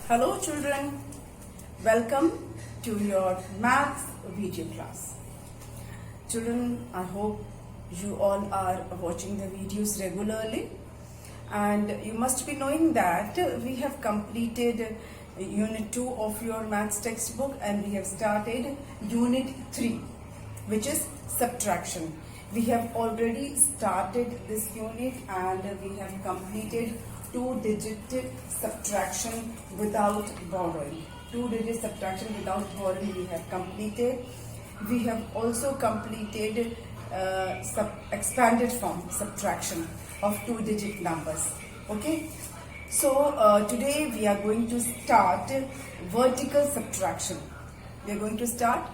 Hello children, welcome to your maths video class. Children, I hope you all are watching the videos regularly and you must be knowing that we have completed unit 2 of your maths textbook and we have started unit 3, which is subtraction. We have already started this unit and we have completed two-digit subtraction without borrowing. Two-digit subtraction without borrowing we have completed. We have also completed expanded form subtraction of two-digit numbers. Okay. So today we are going to start vertical subtraction. We are going to start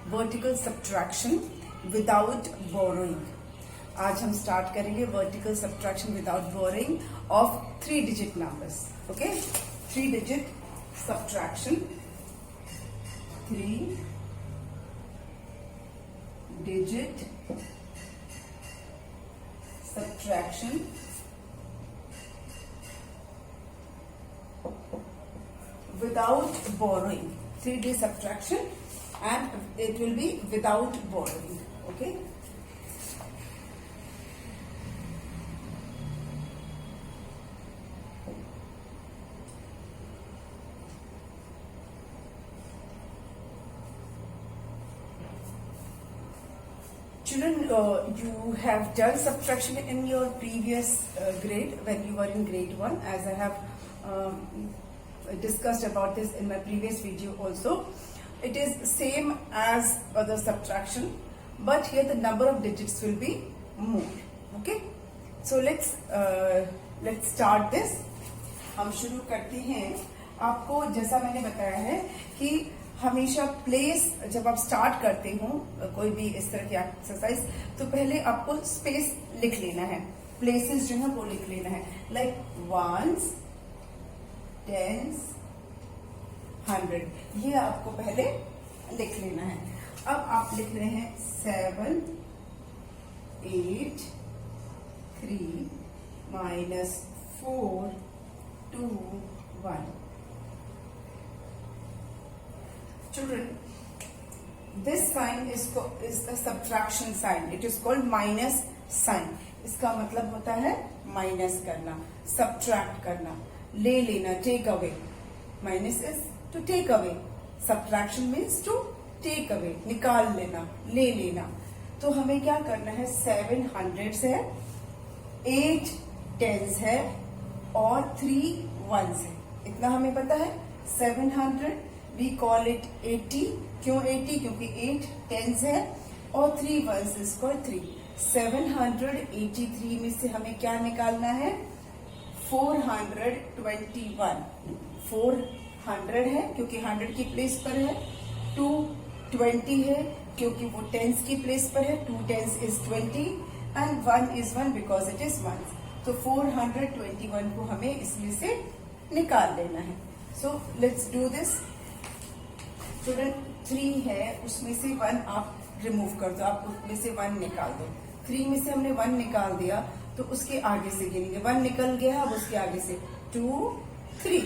vertical subtraction without borrowing. आज हम start करेंगे vertical subtraction without borrowing of 3 digit numbers. Okay, 3 digit subtraction, 3 digit subtraction without borrowing. 3D subtraction and it will be without borrowing. Okay. Children, you have done subtraction in your previous grade when you were in grade 1, as I have discussed about this in my previous video also. It is same as other subtraction, but here the number of digits will be more. Okay, so let's start this. हम शुरू करते हैं. आपको जैसा मैंने बताया है कि हमेशा प्लेस जब आप स्टार्ट करते हो कोई भी इस तरह की एक्सरसाइज, तो पहले आपको स्पेस लिख लेना है, प्लेसेस जो है वो लिख लेना है. लाइक वंस, टेंस, 100, ये आपको पहले लिख लेना है. अब आप लिख रहे हैं 7, 8, 3, -4, 2, 1. Children, this sign is the subtraction sign. It is called minus sign. इसका मतलब होता है माइनस करना, subtract करना, ले लेना, take away. Minus is to take away. Subtraction means to take away, निकाल लेना, ले लेना. तो हमें क्या करना है? 7 hundreds है, 8 tens है और 3 ones है. इतना हमें पता है. 700 we call it 80. क्यों 80? क्योंकि 8 tens है और 3 ones is called 3. 783 में से हमें क्या निकालना है? 421. 400 है क्योंकि 100 की प्लेस पर है. 220 है क्योंकि वो टेंस की प्लेस पर है. 2 tens is 20 and 1 is 1 because it is 1. तो 421 को हमें इसमें से निकाल लेना है. So let's do this. Student 3 है, उसमें से 1 आप रिमूव कर दो, आप उसमें से 1 निकाल दो. 3 में से हमने 1 निकाल दिया तो उसके आगे से गिनेंगे. 1 निकल गया, अब उसके आगे से 2, 3.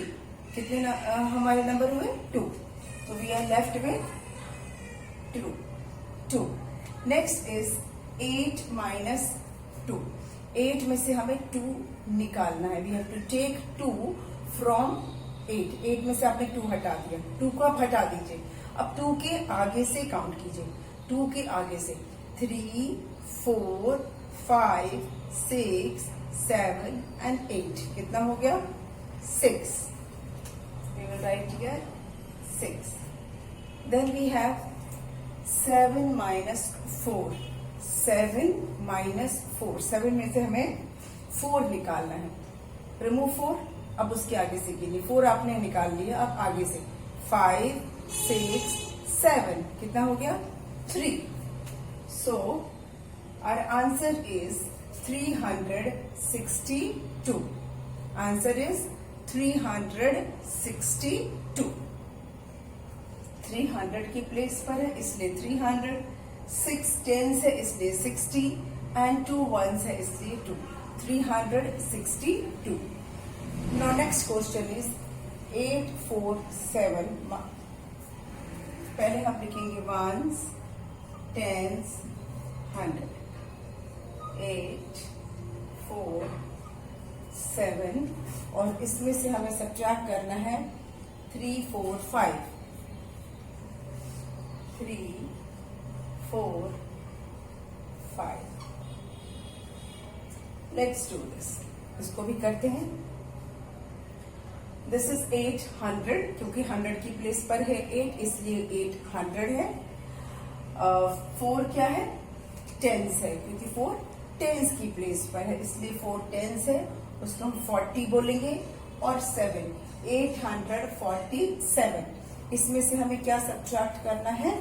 कितने हमारे नंबर हुए? 2. तो वी आर लेफ्ट में 2. Next is 8 - 2. 8 में से हमें 2 निकालना है. We have to take 2 from 8. 8 में से आपने 2 हटा दिया, 2 को आप हटा दीजिए. अब 2 के आगे से काउंट कीजिए. 2 के आगे से 3, 4, 5, 6, 7 and 8. कितना हो गया? 6. We will write here 6. Then we have 7 - 4. 7 - 4. 7 में से हमें 4 निकालना है. रिमूव 4. अब उसके आगे से गिनिए. 4 आपने निकाल लिया, अब आगे से 5, 6, 7. कितना हो गया? 3. So our answer is 362. Answer is 362. 300 की प्लेस पर है इसलिए 300. 6 tens है इसलिए 60 and 2 ones है इसलिए 2. 362. Now next question is 8, 4 4 7, पहले हम लिखेंगे वंस, टेंस, 100, 8 4 7, और इसमें से हमें सब्ट्रैक्ट करना है 3 4 5, 3 4 5. Let's do this. इसको भी करते हैं. दिस इज 800, क्योंकि 100 की प्लेस पर है 8, इसलिए 800 है. 4 क्या है? टेंस है, क्योंकि 4 टेंस की प्लेस पर है, इसलिए 4 टेंस है, उसको हम 40 बोलेंगे. और 7, 847. इसमें से हमें क्या सब्ट्रैक्ट करना है?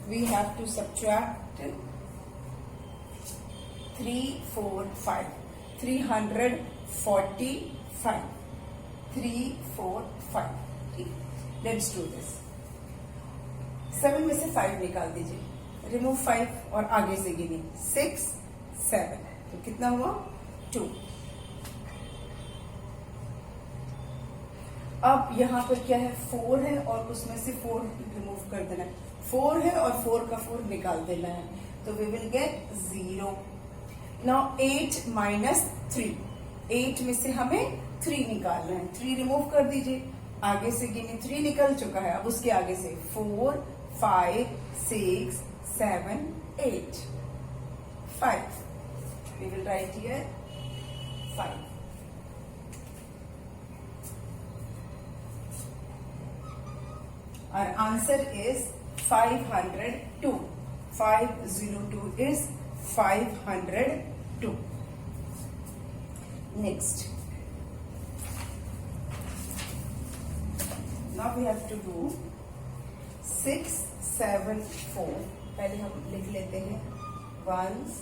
We have to subtract 3 4 5, 345, 3 4 5. ठीक, लेट्स डू दिस. 7 में से 5 निकाल दीजिए, रिमूव 5 और आगे से गिनिए 6 7, तो कितना हुआ? 2. अब यहां पर क्या है? 4 है और उसमें से 4 रिमूव कर देना है. 4 है और 4 का 4 निकाल देना है, तो we will get 0. Now 8 minus 3, 8 में से हमें 3 निकालना है. 3 रिमूव कर दीजिए, आगे से गिने 3 निकल चुका है. अब उसके आगे से 4 5 6 7 8 5. We will write here 5. Our answer is 502. 502 is 502. Next. Now we have to do 6 7 4. पहले हम लिख लेते हैं ones,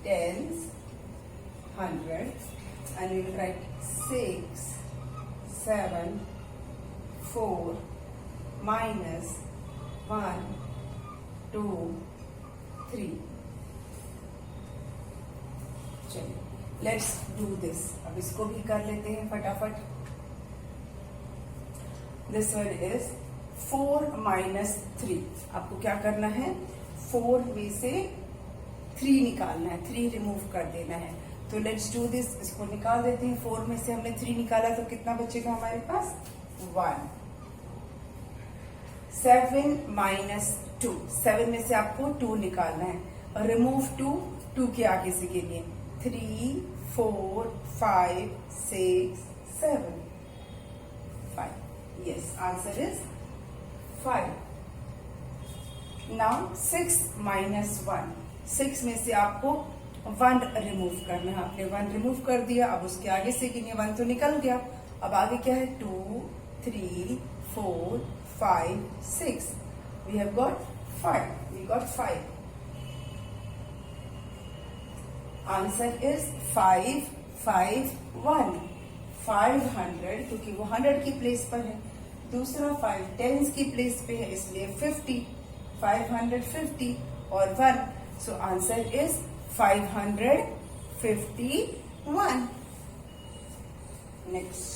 tens, 100, and we will write 6 7 4 minus 1 2 3. चलिए, लेट्स डू दिस. अब इसको भी कर लेते हैं फटाफट. This one is 4 minus 3. आपको क्या करना है? 4 में से 3 निकालना है, 3 रिमूव कर देना है. तो लेट्स डू दिस. इसको निकाल देते हैं. 4 में से हमने 3 निकाला, तो कितना बचेगा हमारे पास? 1. 7 minus 2. 7 में से आपको 2 निकालना है. रिमूव 2, 2 के आगे से गिनिए 3 4 5 6 7 5. Yes, answer is 5. Now 6 minus 1. 6 में से आपको 1 रिमूव करना है. आपने 1 रिमूव कर दिया, अब उसके आगे से गिनिए. 1 तो निकल गया, अब आगे क्या है? 2 3 4 5 6. We have got 5. We got 5. Answer is 5 5 1. 500, क्योंकि वो 100 की प्लेस पर है. दूसरा 5 टेंस की प्लेस पे है, इसलिए 50. 550 और 1. So answer is 551. Next.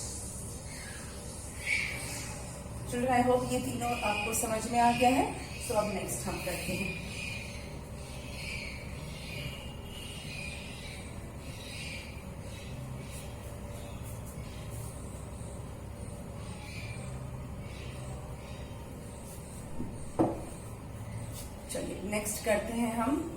Children, I hope ये तीनों आपको समझ में आ गया है. सो अब नेक्स्ट हम करते हैं. चलिए नेक्स्ट करते हैं हम.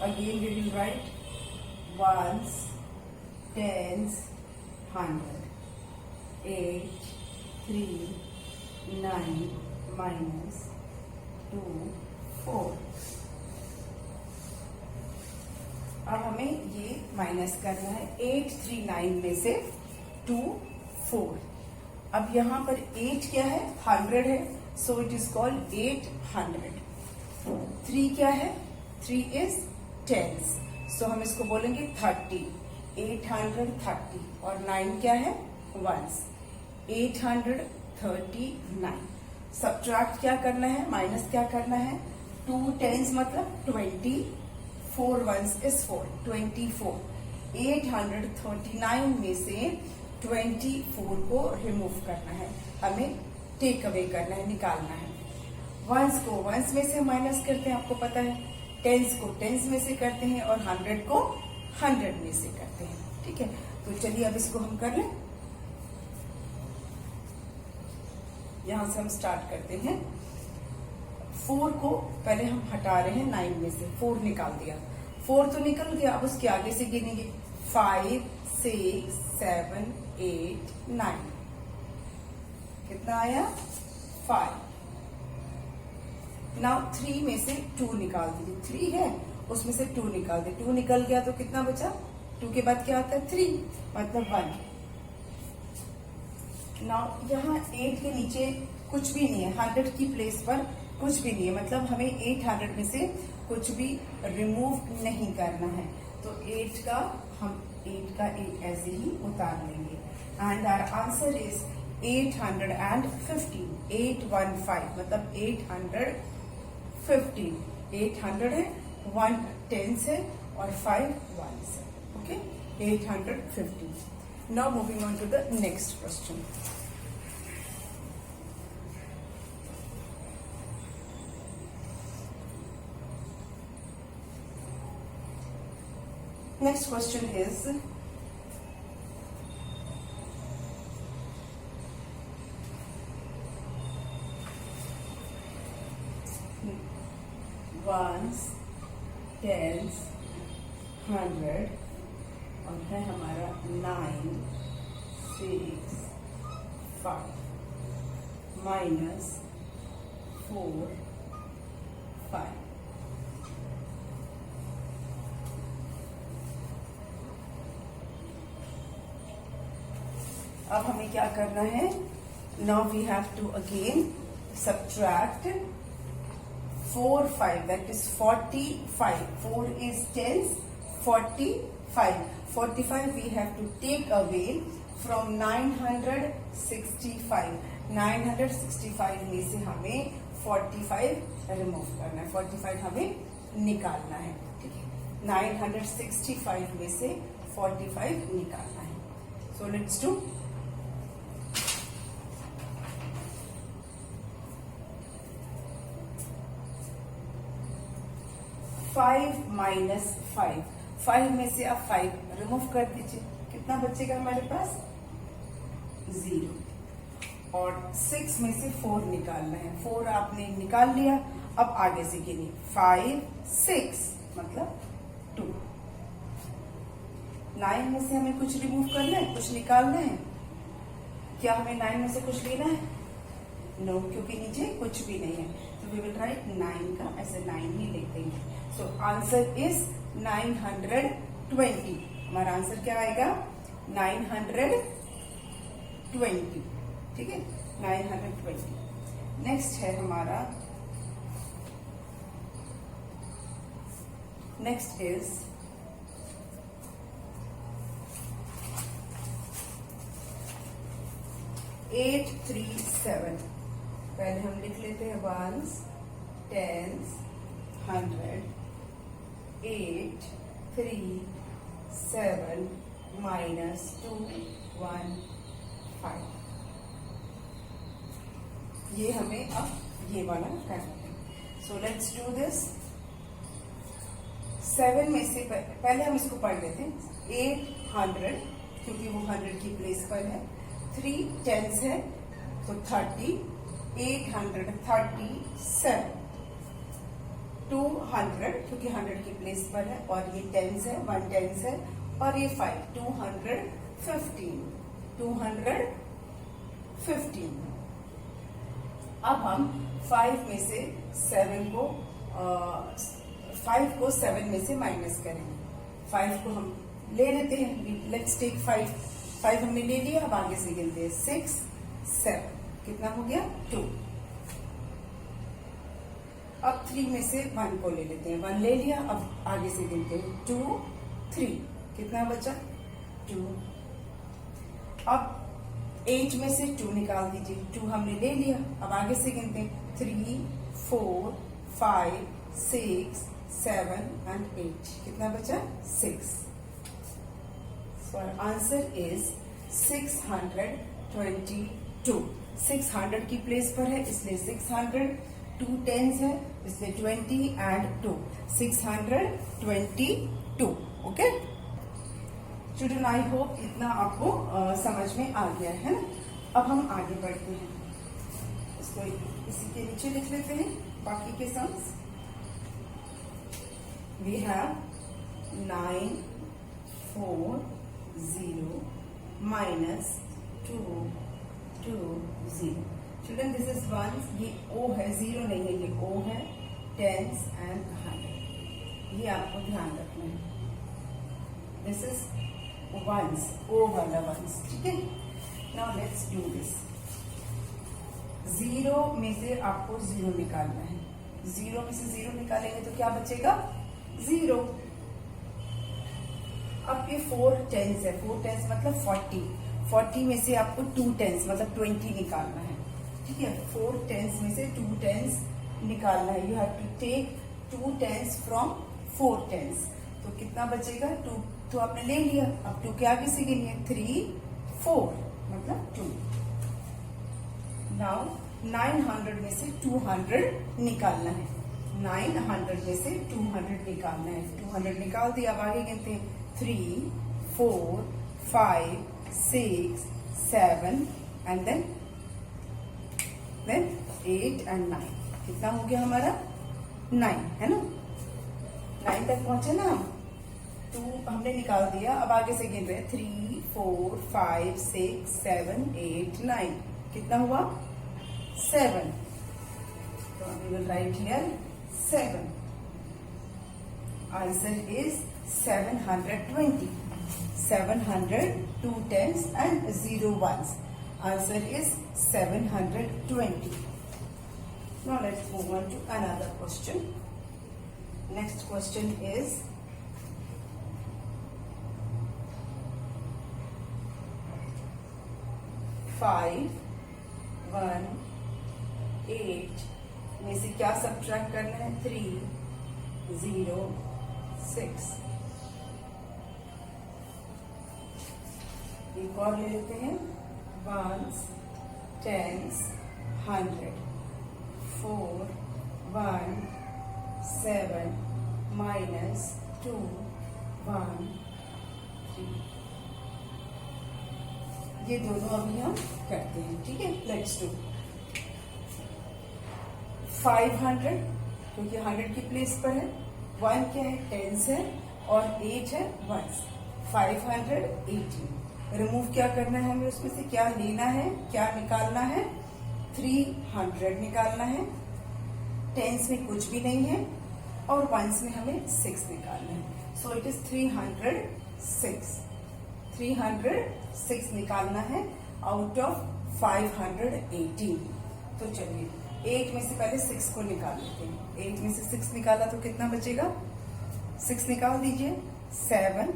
Again we will write ones, tens, 100, 8 3 9 minus 2 4. अब हमें ये माइनस करना है. 839 में से 2 4. अब यहाँ पर 8 क्या है? 100 है, सो इट इज कॉल्ड 800. 3 क्या है? 3 इज टेंस, सो हम इसको बोलेंगे 30. 830. और 9 क्या है? वंस. 839. सब्ट्रैक्ट क्या करना है? माइनस क्या करना है? 2 टेंस मतलब 20. 4 ones is 4, 24. 839 में से 24 को रिमूव करना है, हमें टेक अवे करना है, निकालना है। वंस को वंस में से माइनस करते हैं, आपको पता है। टेंस को टेंस में से करते हैं और 100 को 100 में से करते हैं। ठीक है, तो चलिए अब इसको हम कर लें। यहां से हम स्टार्ट करते हैं। 4 को पहले हम हटा रहे हैं 9 में से, 4 निकाल दिया, 4 तो निकल गया। अब उसके आगे से गिनेंगे 5, 6, 7, 8, 9। कितना आया? 5। नाउ 3 में से 2 निकाल दीजिए। 3 है, उसमें से 2 निकाल दे। 2 निकल गया तो कितना बचा? 2 के बाद क्या आता है? 3, मतलब 1। नाउ यहाँ 8 के नीचे कुछ भी नहीं है, 100 की प्लेस पर कुछ भी नहीं है, मतलब हमें 800 में से कुछ भी रिमूव नहीं करना है। तो 8 का 8 ऐसे ही उतार लेंगे। And our answer is 815। 815 मतलब 815। 800 है, 1 10s है और 5 1s है। Okay, 815। Now moving on to the next question. Next question is ones, tens, 100 और है हमारा 9, 6, 5 minus 4, 5। अब हमें क्या करना है? Now we have to again subtract 4, 5, that is 45। 4 is tens, 45। 45 we have to take away from 965। 965 में से हमें 45 रिमूव करना है, 45 हमें निकालना है। ठीक है, 965 में से 45 निकालना है। So let's do. 5 minus 5। 5 में से आप 5 रिमूव कर दीजिए, कितना बचेगा हमारे पास? 0। और 6 में से 4 निकालना है। 4 आपने निकाल लिया, अब आगे से गिनिए 5, 6 मतलब 2। 9 में से हमें कुछ रिमूव करना है, कुछ निकालना है। क्या हमें 9 में से कुछ लेना है? नो, क्योंकि नीचे कुछ भी नहीं है। तो वी विल राइट 9 का ऐसे 9 ही लिख देंगे। So answer is 920। हमारा आंसर क्या आएगा? 920। ठीक है, 920। नेक्स्ट है हमारा, नेक्स्ट इज 837। पहले हम लिख लेते हैं वंस, टेंस, 100। 8, 3, 7 minus 2, 1, 5। ये हमें अब ये वाला करना है। So let's do this. 7 में से पहले हम इसको पढ़ लेते हैं। 800 क्योंकि वो 100 की प्लेस पर है। 3 10s है तो 30। 837। 200 क्योंकि 100 की प्लेस पर है और ये 10s है, 1 10s है और ये 5। 215। 215। अब हम 5 में से 7 को 5 को 7 में से माइनस करेंगे। 5 को हम ले लेते हैं। Let's take 5। 5 हमने ले लिया, अब आगे से गिनते हैं 6, 7। कितना हो गया? 2। अब 3 में से 1 को ले लेते हैं। 1 ले लिया, अब आगे से गिनते हैं 2, 3। कितना बचा? 2। अब 8 में से 2 निकाल दीजिए। 2 हमने ले लिया, अब आगे से गिनते हैं 3, 4, 5, 6, 7 and 8. कितना बचा? 6. So our answer is 622. 600 की प्लेस पर है इसलिए 600, 2 10s है इसलिए 20 and 2. 622. Okay children, I hope इतना आपको समझ में आ गया है ना. अब हम आगे बढ़ते हैं. इसको इसी के नीचे लिख लेते हैं बाकी के sums. We have 940 minus 220. Children this is ones. ये ओ है, जीरो नहीं है, ये ओ है. Tens and 100. ये आपको ध्यान रखना है. दिस इज वंस, ओ वाला वंस. ठीक है. Now let's do this. Zero में से आपको जीरो निकालना है. जीरो में से जीरो निकालेंगे तो क्या बचेगा? जीरो. अब ये 4 10s है. 4 10s मतलब 40. 40 में से आपको 2 10s मतलब 20 निकालना है. ठीक है. 4 10s में से 2 10s निकालना है. You have to take 2 10s from 4 10s. तो कितना बचेगा? 2 तो आपने ले लिया. अब 2 के आगे से गिनिए. 3 4 मतलब 2. नाउ 900 में से 200 निकालना है. 900 में से 200 निकालना है. 200 निकाल दिया. अब आगे गिनते हैं. 3 4 5 6 7 एंड देन 8 and 9. कितना हो गया हमारा? 9 है ना. 9 तक पहुंचे ना हम. 2 हमने निकाल दिया. अब आगे से गिन रहे हैं. 3 4 5 6 7 8 9. कितना हुआ? 7. So we will write here 7. Answer is 720. 700, 2 10s and 0 1s. Answer is 720. Now let's move on to another question. Next question is 5 1 8 में से क्या सब्ट्रैक्ट करना है? 3 0 6. एक और ले लेते हैं. 1s 10s 100. 4 1 7 minus 2 1 3. ये दोनों अभी हम करते हैं. ठीक है. Let's do. 500 क्योंकि 100 की प्लेस पर है. 1 क्या है? 10s है और 8 है 1s. 580. रिमूव क्या करना है हमें? उसमें से क्या लेना है, क्या निकालना है? 300 निकालना है. 10s में कुछ भी नहीं है और 1s में हमें 6 निकालना है. So it is 306. 306 निकालना है आउट ऑफ 518. तो चलिए 8 में से पहले 6 को निकाल लेते हैं. 8 में से 6 निकाला तो कितना बचेगा? 6 निकाल दीजिए. 7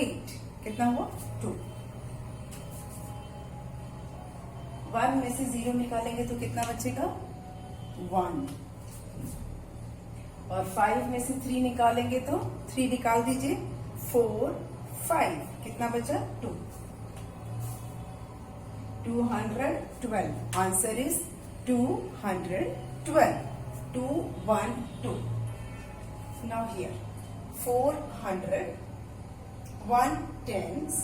8. कितना हुआ? 2. 1 में से 0 निकालेंगे तो कितना बचेगा? 1. और 5 में से 3 निकालेंगे तो 3 निकाल दीजिए. 4 5. कितना बचा? 2. 212. Answer is 212. 212. Now here 400 1 10s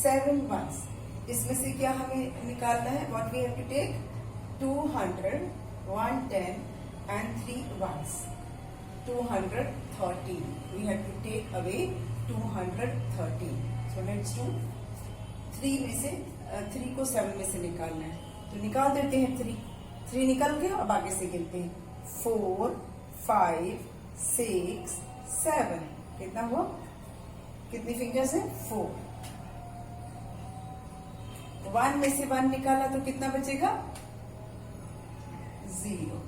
7 1s. इसमें से क्या हमें निकालना है? What we have to take? 200 1 10 and 3 1s. 213. We have to take away 213. So let's do 3 में से 3 को 7 में से निकालना है तो निकाल देते हैं. 3 निकल गया. अब आगे से गिनते हैं. 4 5 6 7. कितना हुआ? कितनी फिंगर्स है? 4. 1 में से 1 निकाला तो कितना बचेगा? 0.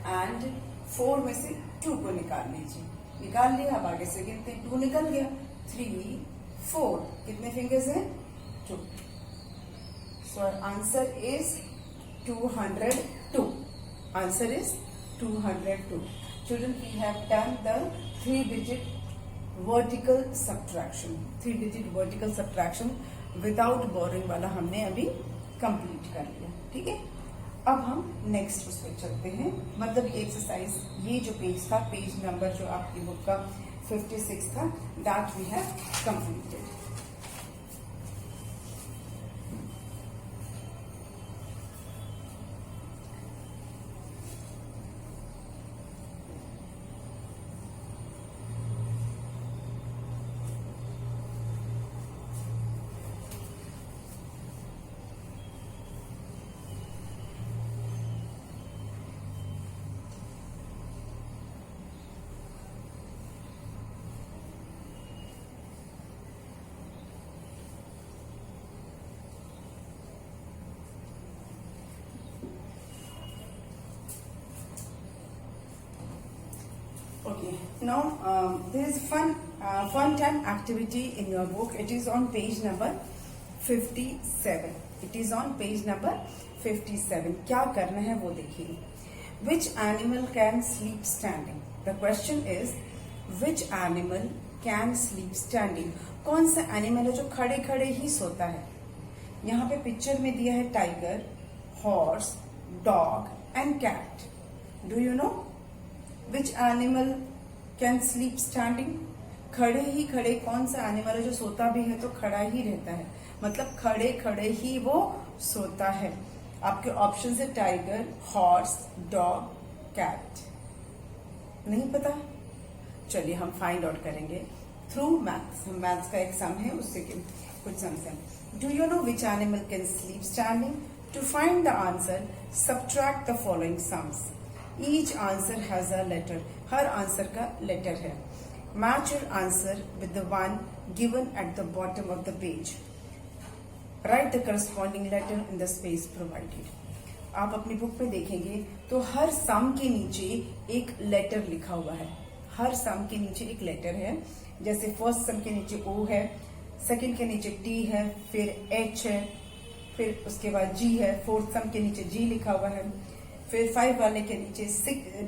एंड 4 में से 2 को निकाल लीजिए. निकाल लिया. अब आगे से गिनते हैं. 2 निकल गया. 3 4. कितने फिंगर्स हैं? 2. So answer is 202. Answer is 202. Children, we have done the 3-digit vertical subtraction. 3-digit vertical subtraction without borrowing वाला हमने अभी कंप्लीट कर लिया. ठीक है, अब हम नेक्स्ट उस पर चलते हैं. मतलब ये एक्सरसाइज, ये जो पेज था, पेज नंबर जो आपकी बुक का 56 था, that we have completed. Okay, now there is fun time activity in your book. It is on page number 57. It is on page number 57. क्या करना है वो देखिए. Which animal can sleep standing? The question is, which animal can sleep standing? कौन सा animal है जो खड़े खड़े ही सोता है? यहाँ पे पिक्चर में दिया है tiger, horse, dog and cat. Do you know which animal can sleep standing? खड़े ही खड़े कौन सा एनिमल है जो सोता भी है तो खड़ा ही रहता है, मतलब खड़े खड़े ही वो सोता है. आपके ऑप्शन है टाइगर, हॉर्स, डॉग, कैट. नहीं पता? चलिए हम फाइंड आउट करेंगे थ्रू मैथ्स. मैथ्स का एग्जाम है, उससे कुछ समझें. Do you know which animal can sleep standing? To find the answer, subtract the following sums. Each answer has a letter. हर आंसर का लेटर है. Match your answer with the one given at the bottom of the page. Write the corresponding letter in the space provided. आप अपनी book में देखेंगे तो हर सम के नीचे एक लेटर लिखा हुआ है. हर सम के नीचे एक लेटर है. जैसे फर्स्ट सम के नीचे O है, सेकंड के नीचे T है, फिर H है, फिर उसके बाद G है, फोर्थ सम के नीचे G लिखा हुआ है, फिर 5 वाले के नीचे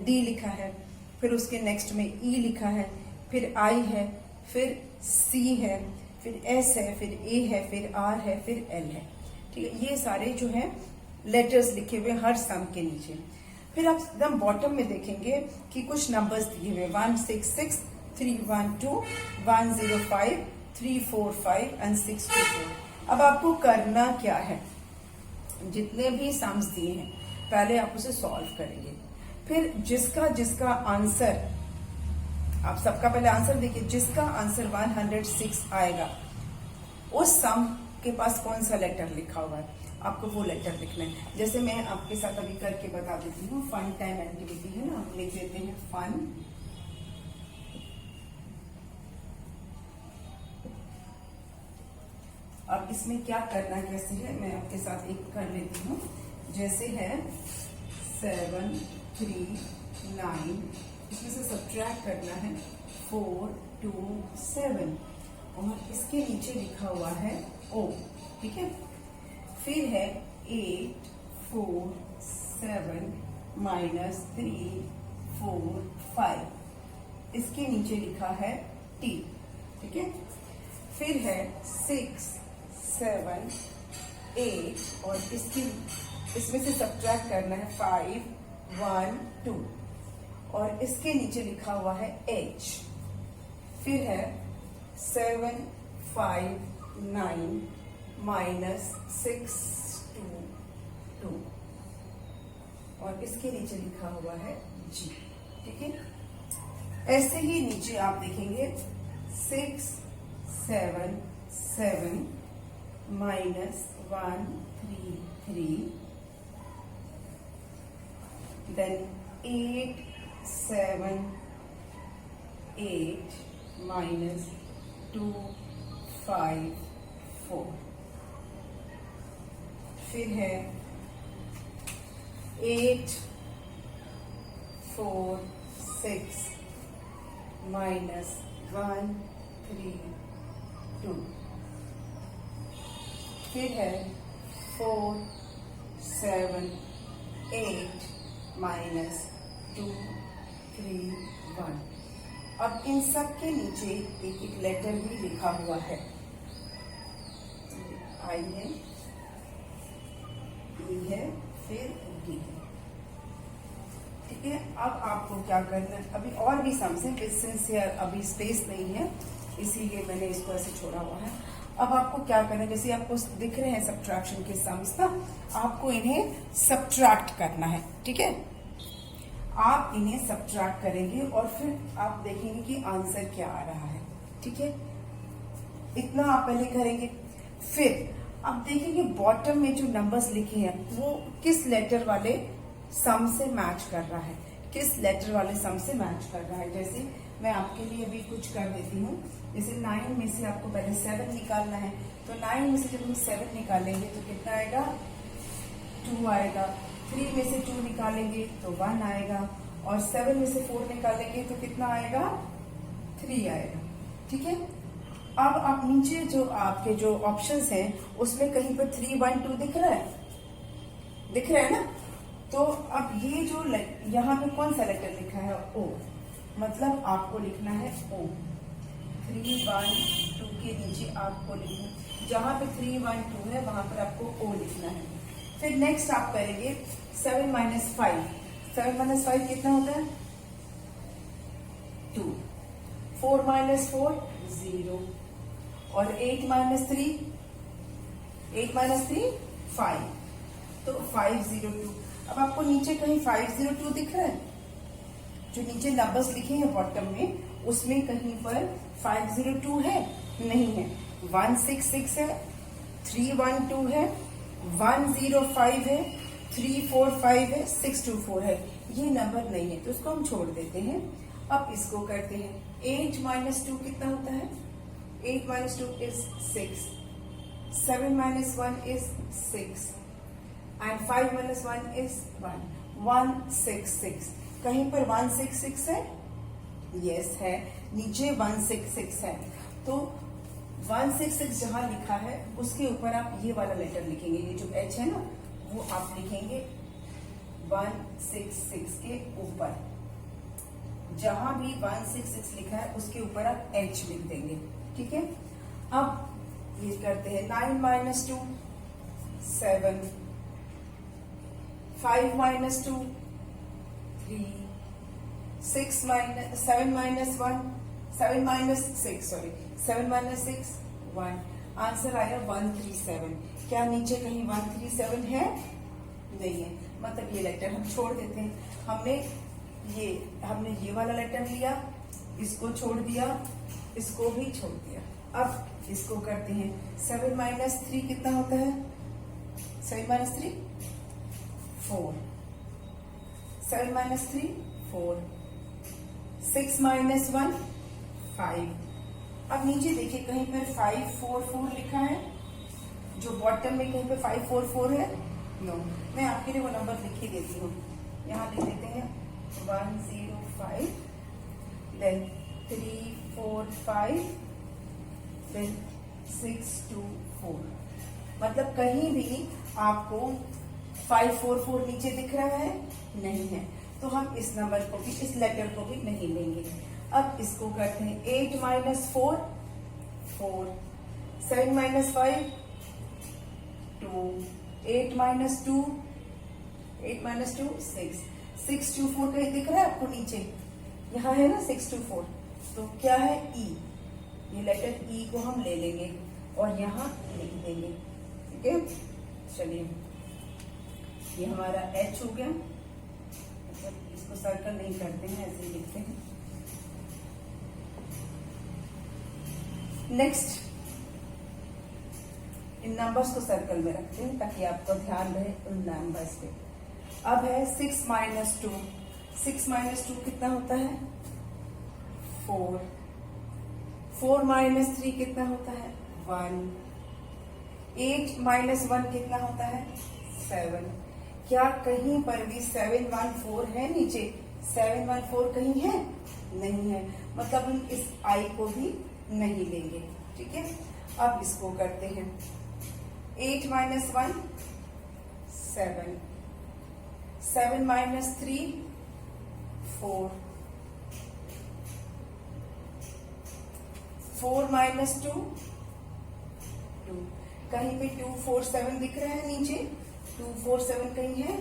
D लिखा है, फिर उसके नेक्स्ट में E लिखा है, फिर I है, फिर C है, फिर S है, फिर A है, फिर R है, फिर L है. ठीक है, ये सारे जो है लेटर्स लिखे हुए हर सम के नीचे. फिर आप एकदम बॉटम में देखेंगे कि कुछ नंबर्स दिए हुए 166, 312, 105, 345 एंड 624. अब आपको करना क्या है? जितने भी सम्स दिए हैं पहले आप उसे सॉल्व करेंगे. फिर जिसका जिसका आंसर, आप सबका पहले आंसर देखिए, जिसका आंसर 106 आएगा उस सम के पास कौन सा लेटर लिखा हुआ है, आपको वो लेटर लिखना है. जैसे मैं आपके साथ अभी करके बता देती हूँ. फन टाइम एक्टिविटी है ना, हम लिख देते हैं फन. अब इसमें क्या करना कैसे है मैं आपके साथ एक कर लेती हूँ. जैसे है 7, 3, 9, इसमें से सब्ट्रैक्ट करना है 4, 2, 7 और इसके नीचे लिखा हुआ है O. ठीक है, फिर है 8, 4, 7 माइनस 3, 4, 5, इसके नीचे लिखा है T. ठीक है, फिर है 6, 7, 8 और इसमें से सब्ट्रैक्ट करना है 5, 1, 2 और इसके नीचे लिखा हुआ है H. फिर है 7, 5, 9 माइनस 6, 2, 2 और इसके नीचे लिखा हुआ है G. ठीक है, ऐसे ही नीचे आप देखेंगे 6, 7, 7 माइनस 1, 3, 3, then 8, 7, 8 minus 2, 5, 4. फिर है 8, 4, 6 minus 1, 3, 2. फिर है 4, 7, 8 minus 2, 3 1। अब इन सब के नीचे एक एक लेटर भी लिखा हुआ है। आई है, ई है, फिर डी है। ठीक है, अब आपको क्या करना है, अभी और भी सम्स हैं, सिंस अभी स्पेस नहीं है इसीलिए मैंने इसको ऐसे छोड़ा हुआ है। अब आपको क्या करना है, जैसे आपको दिख रहे हैं सब्ट्रैक्शन के सम्स ना, आपको इन्हें सब्ट्रैक्ट करना है। ठीक है, आप इन्हें सब्ट्रैक्ट करेंगे और फिर आप देखेंगे कि आंसर क्या आ रहा है। ठीक है, इतना आप पहले करेंगे। फिर आप देखेंगे बॉटम में जो नंबर्स लिखे हैं वो किस लेटर वाले सम से मैच कर रहा है, किस लेटर वाले सम से मैच कर रहा है। जैसे मैं आपके लिए अभी कुछ कर देती हूँ, जैसे 9 में से आपको पहले 7 निकालना है, तो 9 में से जब हम 7 निकालेंगे तो कितना आएगा, 2 आएगा। 3 में से 2 निकालेंगे तो 1 आएगा, और 7 में से 4 निकालेंगे तो कितना आएगा, 3 आएगा। ठीक है, अब आप नीचे जो आपके जो ऑप्शंस हैं उसमें कहीं पर 3 1 2 दिख रहा है, दिख रहा है ना। तो अब ये जो यहाँ पे कौन सा लेटर लिखा है, ओ, मतलब आपको लिखना है ओ। 3 1 2 के नीचे आपको लिखना, जहां पे 3 1 2 है वहां पर आपको ओ लिखना है। फिर नेक्स्ट आप करेंगे 7 - 5। 7 - 5 कितना होता है, 2। 4 - 4 0, और 8 - 3, 8 - 3 5, तो 502। अब आपको नीचे कहीं 502 दिख रहा है, जो नीचे नंबर्स लिखे हैं बॉटम में उसमें कहीं पर 502 है, नहीं है। 166 है, 312 है, 105 है, 345 है, 624 है, ये नंबर नहीं है तो इसको हम छोड़ देते हैं। अब इसको करते हैं 8 - 2 कितना होता है, 8 - 2 is 6, 7 - 1 is 6, and 5 - 1 is 1, 166। कहीं पर 166 है, यस है, नीचे 166 है, तो 166 जहां लिखा है उसके ऊपर आप ये वाला लेटर लिखेंगे, ये जो एच है ना वो आप लिखेंगे 166 के ऊपर, जहां भी 166 लिखा है उसके ऊपर आप एच लिख देंगे। ठीक है, अब ये करते हैं 9 - 2 7, 5 - 2 3, 7 - 1 7 - 6 सॉरी 7 - 6 1, आंसर आया 137। क्या नीचे कहीं 137 है, नहीं है, मतलब ये लेटर हम छोड़ देते हैं। हमने ये वाला लेटर लिया, इसको छोड़ दिया, इसको भी छोड़ दिया। अब इसको करते हैं 7 - 3 कितना होता है, 7 - 3 4, 7 - 3 4, 6 - 1 5। अब नीचे देखिए कहीं पर 544 लिखा है, जो बॉटम में कहीं पर 544 है, नो, मैं आपके लिए वो नंबर लिख ही देती हूँ। यहाँ लिख देते हैं 105, देन 345, देन 624। मतलब कहीं भी आपको 544 नीचे दिख रहा है, नहीं है, तो हम इस नंबर को भी, इस लेटर को भी नहीं लेंगे। अब इसको करते हैं 8 - 4 4, 7 - 5 2, 8 - 2 6, 624 कहीं दिख रहा है आपको नीचे, यहाँ है ना 624, तो क्या है ई, ये लेटर ई को हम ले लेंगे और यहाँ लिख देंगे। ठीक है, चलिए ये हमारा एच हो गया, मतलब इसको सर्कल नहीं करते हैं, ऐसे ही लिखते हैं। नेक्स्ट इन नंबर्स को सर्कल में रखते हैं ताकि आपको ध्यान रहे उन नंबर्स पे। अब है 6 - 2, 6 - 2 कितना होता है, 4, 4 - 3 कितना होता है, 1, 8 - 1 कितना होता है, 7। क्या कहीं पर भी 714 है नीचे, 714 कहीं है, नहीं है, मतलब हम इस आई को भी नहीं लेंगे। ठीक है, अब इसको करते हैं 8 - 1 7, 7 - 3 4, 4 माइनस 2 2। कहीं पे 2 4 7 दिख रहा है नीचे? 2 4 7 कहीं है?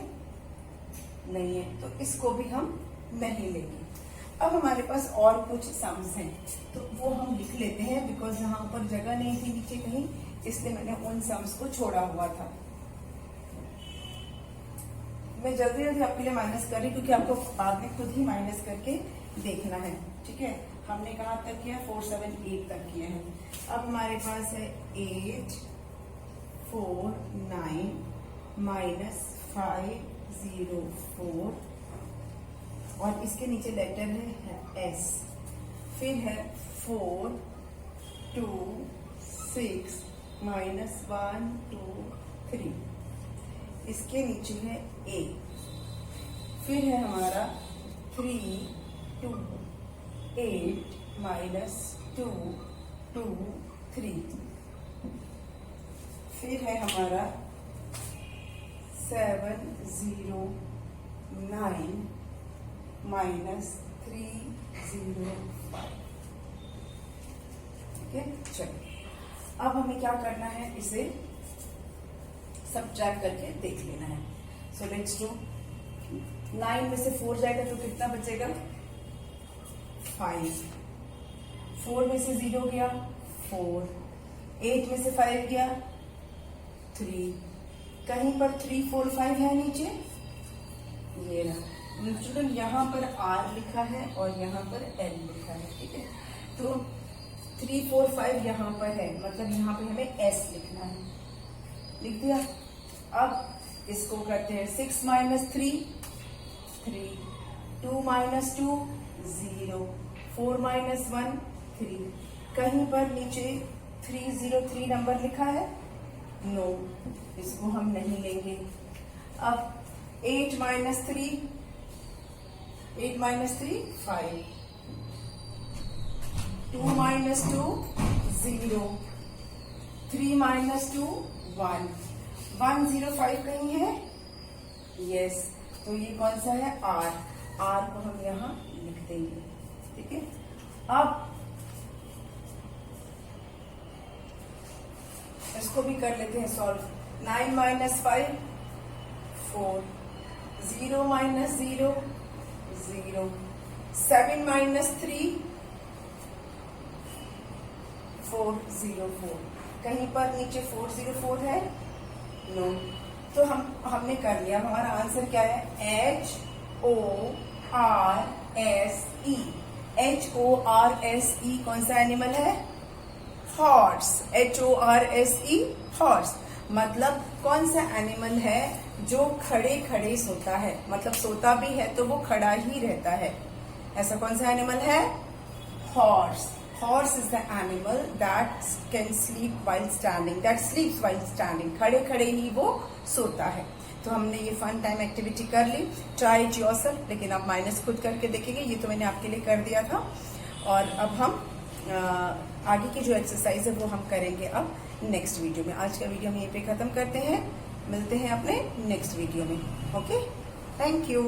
नहीं है, तो इसको भी हम नहीं लेंगे। अब हमारे पास और कुछ सम्स हैं, तो वो हम लिख लेते हैं, बिकॉज यहाँ पर जगह नहीं थी नीचे कहीं, इसलिए मैंने उन सम्स को छोड़ा हुआ था। मैं जल्दी जल्दी आपके लिए माइनस कर रही, क्योंकि आपको बाद में खुद ही माइनस करके देखना है। ठीक है, हमने कहाँ तक किया? 4 7 8 तक किया है। अब हमारे पास है 8 4 9 माइनस 5 0 4, और इसके नीचे लेटर है एस। फिर है 4 2 6 माइनस 1 2 3, इसके नीचे है ए। फिर है हमारा 3 2 8 माइनस 2 2 3। फिर है हमारा 7 0 9 माइनस 3 0 5। ठीक है, चलो अब हमें क्या करना है, इसे सब्ट्रैक्ट करके देख लेना है। So let's do. 9 में से 4 जाएगा तो कितना बचेगा? 5। 4 में से 0 गया 4। 8 में से 5 गया 3। कहीं पर 3 4 5 है नीचे? ये रहा। स्टूडेंट यहाँ पर R लिखा है और यहाँ पर L लिखा है। ठीक है, तो 3 4 5 यहाँ पर है, मतलब यहाँ पे हमें S लिखना है। लिख दिया। अब इसको करते हैं 6 माइनस 3 3, 2 माइनस 2 0, 4 माइनस 1 3। कहीं पर नीचे 303 नंबर लिखा है? नो, इसको हम नहीं लेंगे। अब 8 माइनस 3 5, 2 माइनस 2 0, 3 माइनस 2 1 105 कहीं है? यस, तो ये कौन सा है? R। R को हम यहाँ लिख देंगे। ठीक है, अब इसको भी कर लेते हैं सॉल्व। 9 minus 5 4, 0 minus 0 0, 7 minus 3 4 0 4। कहीं पर नीचे 4 0 4 है? नो, तो हमने कर लिया। हमारा आंसर क्या है? HORSE। HORSE कौन सा एनिमल है? हॉर्स। HORSE हॉर्स, मतलब कौन सा एनिमल है जो खड़े खड़े सोता है, मतलब सोता भी है तो वो खड़ा ही रहता है। ऐसा कौन सा एनिमल है? Horse. Horse is the animal that can sleep while standing, that sleeps while standing. खड़े खड़े ही वो सोता है। तो हमने ये फन टाइम एक्टिविटी कर ली। ट्राई इट योरसेल्फ, लेकिन आप माइनस खुद करके देखेंगे। ये तो मैंने आपके लिए कर दिया था। और अब हम आगे की जो एक्सरसाइज है वो हम करेंगे अब नेक्स्ट वीडियो में। आज का वीडियो हम यहीं पे खत्म करते हैं। मिलते हैं अपने नेक्स्ट वीडियो में। Okay, thank you.